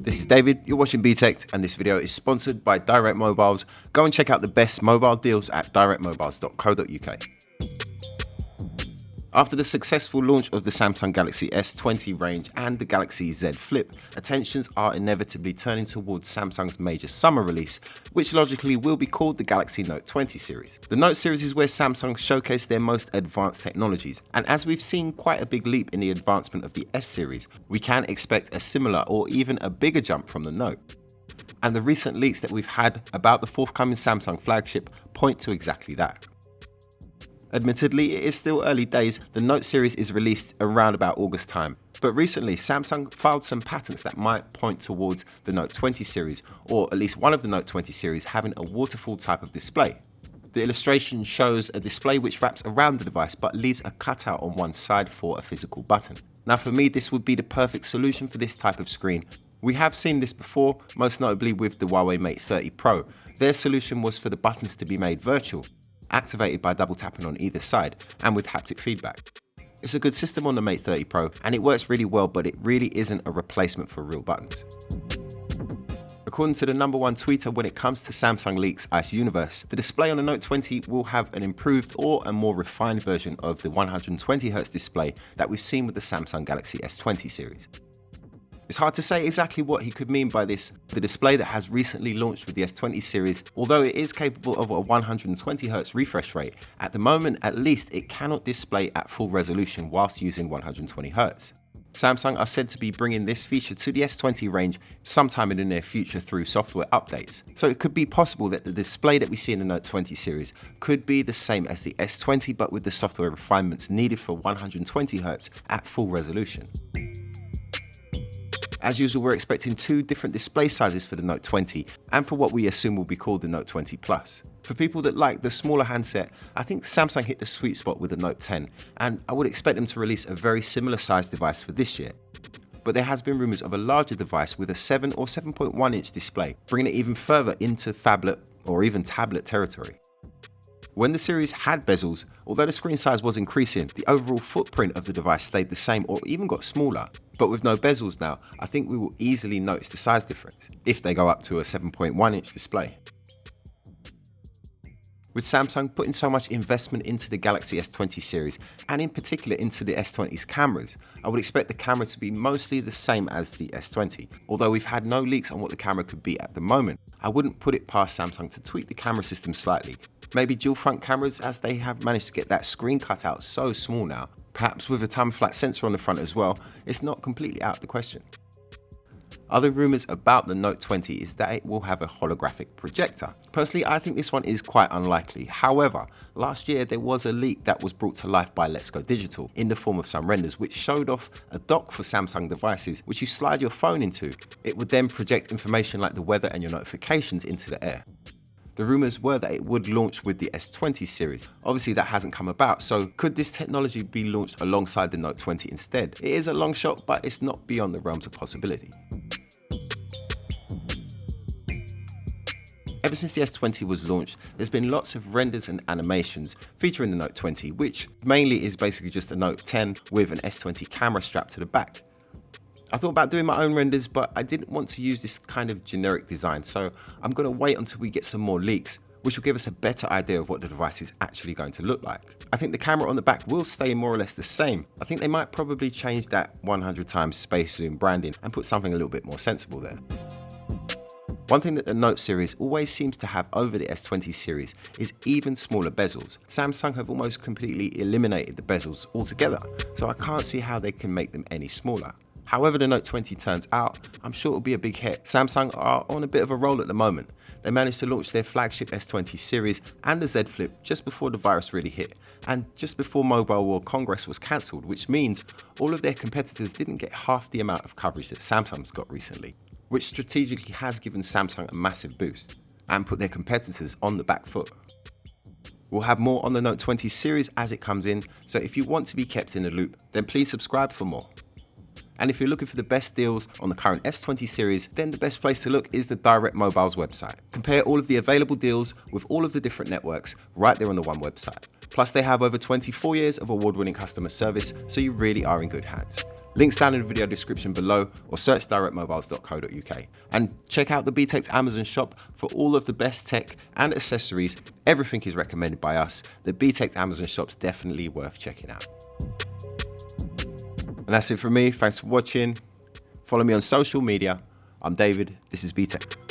This is David, you're watching Btekt, and this video is sponsored by Direct Mobiles. Go and check out the best mobile deals at directmobiles.co.uk. After the successful launch of the Samsung Galaxy S20 range and the Galaxy Z Flip, attentions are inevitably turning towards Samsung's major summer release, which logically will be called the Galaxy Note 20 series. The Note series is where Samsung showcase their most advanced technologies, and as we've seen quite a big leap in the advancement of the S series, we can expect a similar or even a bigger jump from the Note. And the recent leaks that we've had about the forthcoming Samsung flagship point to exactly that. Admittedly, it is still early days. The Note series is released around about August time. But recently, Samsung filed some patents that might point towards the Note 20 series, or at least one of the Note 20 series having a waterfall type of display. The illustration shows a display which wraps around the device but leaves a cutout on one side for a physical button. Now for me, this would be the perfect solution for this type of screen. We have seen this before, most notably with the Huawei Mate 30 Pro. Their solution was for the buttons to be made virtual, activated by double tapping on either side and with haptic feedback. It's a good system on the Mate 30 Pro and it works really well, but it really isn't a replacement for real buttons. According to the #1 tweeter when it comes to Samsung leaks Ice Universe, the display on the Note 20 will have an improved or a more refined version of the 120Hz display that we've seen with the Samsung Galaxy S20 series. It's hard to say exactly what he could mean by this. The display that has recently launched with the S20 series, although it is capable of a 120Hz refresh rate, at the moment at least it cannot display at full resolution whilst using 120Hz. Samsung are said to be bringing this feature to the S20 range sometime in the near future through software updates. So it could be possible that the display that we see in the Note 20 series could be the same as the S20 but with the software refinements needed for 120Hz at full resolution. As usual, we're expecting two different display sizes for the Note 20 and for what we assume will be called the Note 20 Plus. For people that like the smaller handset, I think Samsung hit the sweet spot with the Note 10, and I would expect them to release a very similar sized device for this year. But there has been rumours of a larger device with a 7 or 7.1 inch display, bringing it even further into phablet or even tablet territory. When the series had bezels, although the screen size was increasing, the overall footprint of the device stayed the same or even got smaller. But with no bezels now, I think we will easily notice the size difference, if they go up to a 7.1 inch display. With Samsung putting so much investment into the Galaxy S20 series, and in particular into the S20's cameras, I would expect the camera to be mostly the same as the S20. Although we've had no leaks on what the camera could be at the moment, I wouldn't put it past Samsung to tweak the camera system slightly. Maybe dual front cameras, as they have managed to get that screen cut out so small now. Perhaps with a time-of-flight sensor on the front as well, it's not completely out of the question. Other rumours about the Note 20 is that it will have a holographic projector. Personally, I think this one is quite unlikely. However, last year there was a leak that was brought to life by Let's Go Digital in the form of some renders which showed off a dock for Samsung devices which you slide your phone into. It would then project information like the weather and your notifications into the air. The rumours were that it would launch with the S20 series. Obviously that hasn't come about, so could this technology be launched alongside the Note 20 instead? It is a long shot, but it's not beyond the realms of possibility. Ever since the S20 was launched, there's been lots of renders and animations featuring the Note 20, which mainly is basically just a Note 10 with an S20 camera strapped to the back. I thought about doing my own renders, but I didn't want to use this kind of generic design, so I'm going to wait until we get some more leaks, which will give us a better idea of what the device is actually going to look like. I think the camera on the back will stay more or less the same. I think they might probably change that 100x space zoom branding and put something a little bit more sensible there. One thing that the Note series always seems to have over the S20 series is even smaller bezels. Samsung have almost completely eliminated the bezels altogether, so I can't see how they can make them any smaller. However the Note 20 turns out, I'm sure it'll be a big hit. Samsung are on a bit of a roll at the moment. They managed to launch their flagship S20 series and the Z Flip just before the virus really hit, and just before Mobile World Congress was cancelled, which means all of their competitors didn't get half the amount of coverage that Samsung's got recently, which strategically has given Samsung a massive boost and put their competitors on the back foot. We'll have more on the Note 20 series as it comes in, so if you want to be kept in the loop, then please subscribe for more. And if you're looking for the best deals on the current S20 series, then the best place to look is the Direct Mobiles website. Compare all of the available deals with all of the different networks right there on the one website. Plus, they have over 24 years of award-winning customer service, so you really are in good hands. Links down in the video description below, or search directmobiles.co.uk. And check out the Btekt Amazon shop for all of the best tech and accessories. Everything is recommended by us. The Btekt Amazon shop's definitely worth checking out. And that's it from me. Thanks for watching. Follow me on social media. I'm David. This is Btekt.